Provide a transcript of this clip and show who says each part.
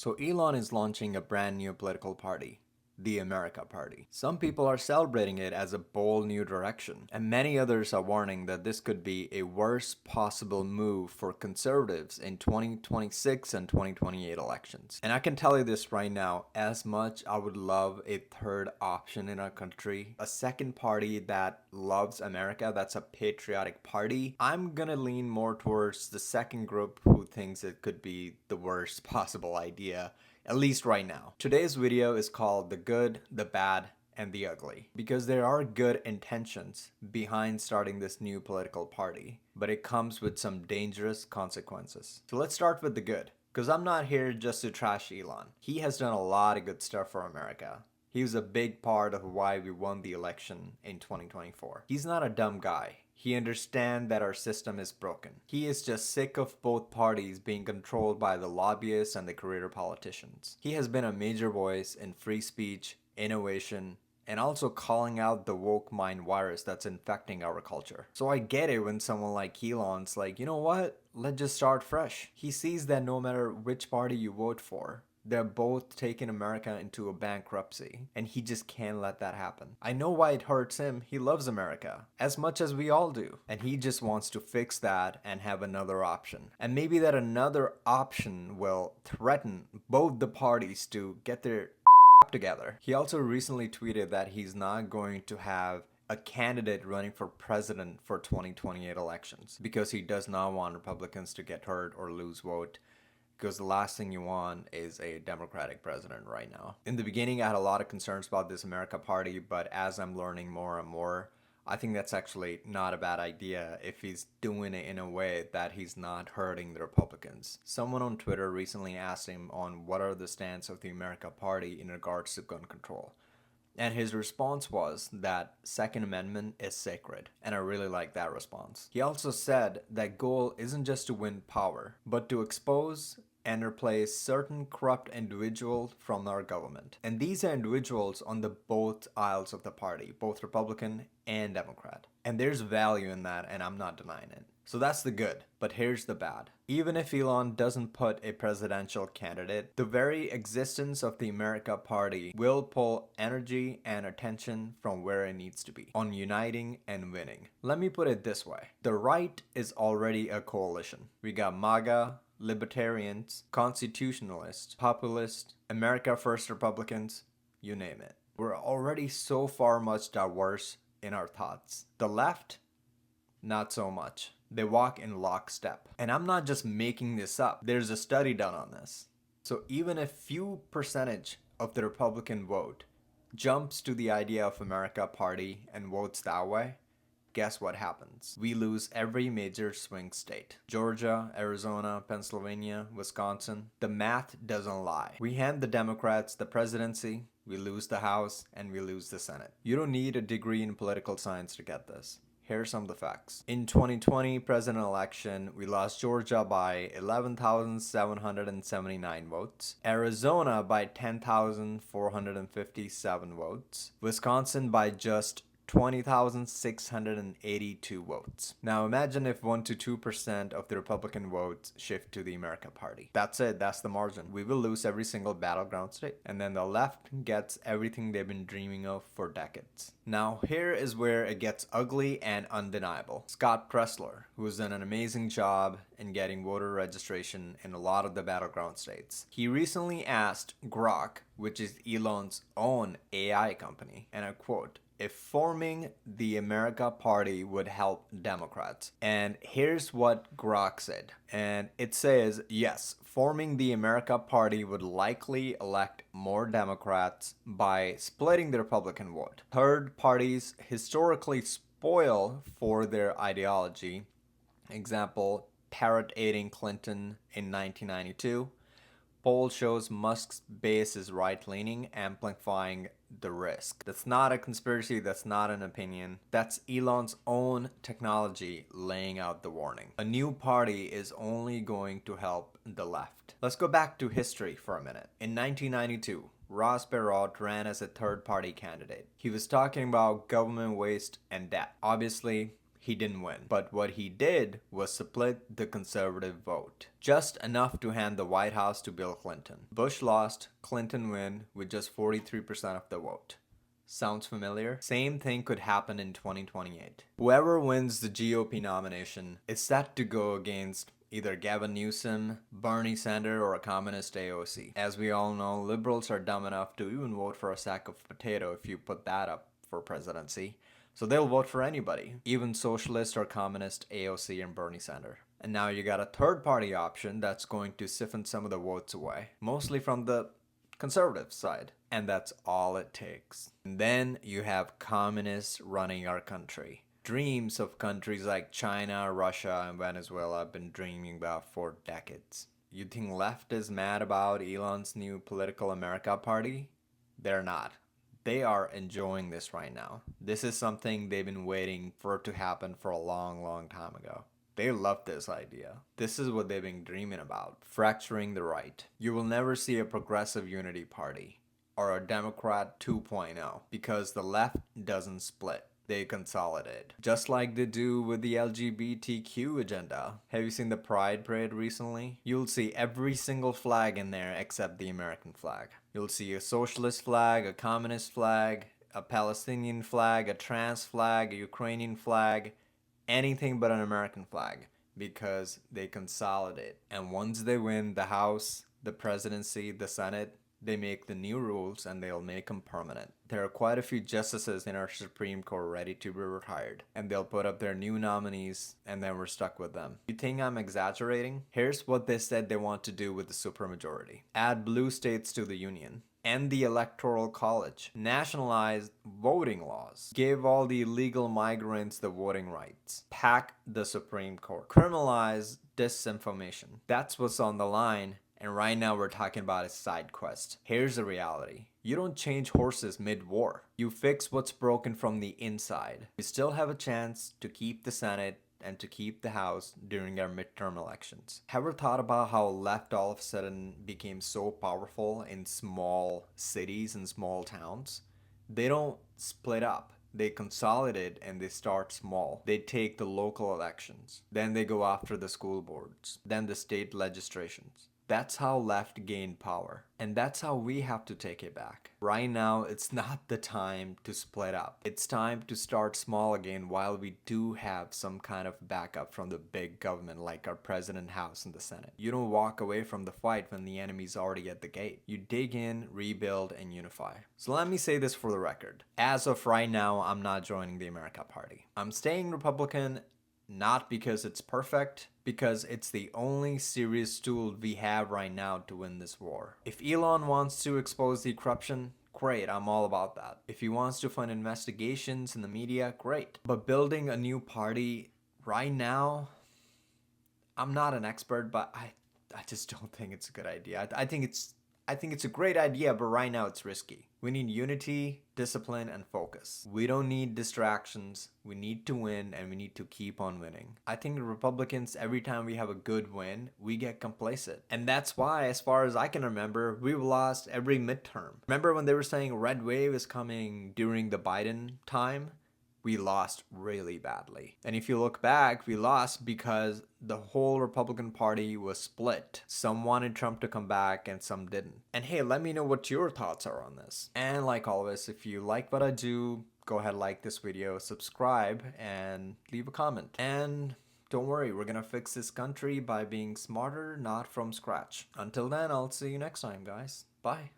Speaker 1: So Elon is launching a brand new political party, the America Party. Some people are celebrating it as a bold new direction, and many others are warning that this could be a worst possible move for conservatives in 2026 and 2028 elections. And I can tell you this right now, as much I would love a third option in our country, a second party that loves America, that's a patriotic party, I'm gonna lean more towards the second group who thinks it could be the worst possible idea, at least right now. Today's video is called The Good, the Bad, and the Ugly, because there are good intentions behind starting this new political party, but it comes with some dangerous consequences. So let's start with the good, because I'm not here just to trash Elon. He has done a lot of good stuff for America. He was a big part of why we won the election in 2024. He's not a dumb guy. He understands that our system is broken. He is just sick of both parties being controlled by the lobbyists and the career politicians. He has been a major voice in free speech, innovation, and also calling out the woke mind virus that's infecting our culture. So I get it when someone like Elon's like, you know what? Let's just start fresh. He sees that no matter which party you vote for, they're both taking America into a bankruptcy, and he just can't let that happen. I know why it hurts him. He loves America as much as we all do, and he just wants to fix that and have another option. And maybe that another option will threaten both the parties to get their together. He also recently tweeted that he's not going to have a candidate running for president for 2028 elections because he does not want Republicans to get hurt or lose vote, because the last thing you want is a Democratic president right now. In the beginning, I had a lot of concerns about this America Party, but as I'm learning more and more, I think that's actually not a bad idea if he's doing it in a way that he's not hurting the Republicans. Someone on Twitter recently asked him on what are the stance of the America Party in regards to gun control. And his response was that Second Amendment is sacred, and I really like that response. He also said that goal isn't just to win power, but to expose and replace certain corrupt individuals from our government. And these are individuals on the both aisles of the party, both Republican and Democrat. And there's value in that, and I'm not denying it. So that's the good, but here's the bad. Even if Elon doesn't put a presidential candidate, the very existence of the America Party will pull energy and attention from where it needs to be, on uniting and winning. Let me put it this way. The right is already a coalition. We got MAGA, libertarians, constitutionalists, populists, America First Republicans, you name it. We're already so far much diverse in our thoughts. The left, not so much. They walk in lockstep. And I'm not just making this up. There's a study done on this. So even a few percentage of the Republican vote jumps to the idea of America Party and votes that way, guess what happens? We lose every major swing state. Georgia, Arizona, Pennsylvania, Wisconsin. The math doesn't lie. We hand the Democrats the presidency, we lose the House, and we lose the Senate. You don't need a degree in political science to get this. Here are some of the facts. In 2020 president election, we lost Georgia by 11,779 votes, Arizona by 10,457 votes, Wisconsin by just 20,682 votes. Now imagine if 1 to 2% of the Republican votes shift to the America Party. That's it, that's the margin. We will lose every single battleground state. And then the left gets everything they've been dreaming of for decades. Now here is where it gets ugly and undeniable. Scott Presler, who's done an amazing job in getting voter registration in a lot of the battleground states. He recently asked Grok, which is Elon's own AI company, and I quote, if forming the America Party would help Democrats. And here's what Grok said. And it says, yes, forming the America Party would likely elect more Democrats by splitting the Republican vote. Third parties historically spoil for their ideology. Example, Parrott aiding Clinton in 1992. Poll shows Musk's base is right-leaning, amplifying the risk. That's not a conspiracy, that's not an opinion. That's Elon's own technology laying out the warning. A new party is only going to help the left. Let's go back to history for a minute. In 1992, Ross Perot ran as a third-party candidate. He was talking about government waste and debt. Obviously, he didn't win. But what he did was split the conservative vote, just enough to hand the White House to Bill Clinton. Bush lost, Clinton win with just 43% of the vote. Sounds familiar? Same thing could happen in 2028. Whoever wins the GOP nomination is set to go against either Gavin Newsom, Bernie Sanders, or a communist AOC. As we all know, liberals are dumb enough to even vote for a sack of potato if you put that up for presidency. So they'll vote for anybody, even socialist or communist AOC and Bernie Sanders. And now you got a third party option that's going to siphon some of the votes away, mostly from the conservative side. And that's all it takes. And then you have communists running our country. Dreams of countries like China, Russia, and Venezuela have been dreaming about for decades. You think left is mad about Elon's new political America party? They're not. They are enjoying this right now. This is something they've been waiting for it to happen for a long, long time ago. They love this idea. This is what they've been dreaming about, fracturing the right. You will never see a progressive unity party or a Democrat 2.0 because the left doesn't split. They consolidate, just like they do with the LGBTQ agenda. Have you seen the Pride Parade recently? You'll see every single flag in there except the American flag. You'll see a socialist flag, a communist flag, a Palestinian flag, a trans flag, a Ukrainian flag, anything but an American flag, because they consolidate. And once they win the House, the presidency, the Senate, they make the new rules and they'll make them permanent. There are quite a few justices in our Supreme Court ready to be retired, and they'll put up their new nominees and then we're stuck with them. You think I'm exaggerating? Here's what they said they want to do with the supermajority. Add blue states to the union. End the Electoral College. Nationalize voting laws. Give all the illegal migrants the voting rights. Pack the Supreme Court. Criminalize disinformation. That's what's on the line. And right now we're talking about a side quest. Here's the reality. You don't change horses mid-war. You fix what's broken from the inside. We still have a chance to keep the Senate and to keep the House during our midterm elections. Ever thought about how left all of a sudden became so powerful in small cities and small towns? They don't split up. They consolidate and they start small. They take the local elections. Then they go after the school boards. Then the state legislations. That's how left gained power. And that's how we have to take it back. Right now, it's not the time to split up. It's time to start small again while we do have some kind of backup from the big government like our president, House, and the Senate. You don't walk away from the fight when the enemy's already at the gate. You dig in, rebuild, and unify. So let me say this for the record. As of right now, I'm not joining the America Party. I'm staying Republican, not because it's perfect, because it's the only serious tool we have right now to win this war. If Elon wants to expose the corruption, great, I'm all about that. If he wants to fund investigations in the media, great. But building a new party right now, I'm not an expert, but I just don't think it's a good idea. I think it's a great idea, but right now it's risky. We need unity, discipline, and focus. We don't need distractions. We need to win, and we need to keep on winning. I think the Republicans, every time we have a good win, we get complacent. And that's why, as far as I can remember, we've lost every midterm. Remember when they were saying red wave is coming during the Biden time? We lost really badly. And if you look back, we lost because the whole Republican Party was split. Some wanted Trump to come back and some didn't. And hey, let me know what your thoughts are on this. And like always, if you like what I do, go ahead, like this video, subscribe, and leave a comment. And don't worry, we're gonna fix this country by being smarter, not from scratch. Until then, I'll see you next time, guys. Bye.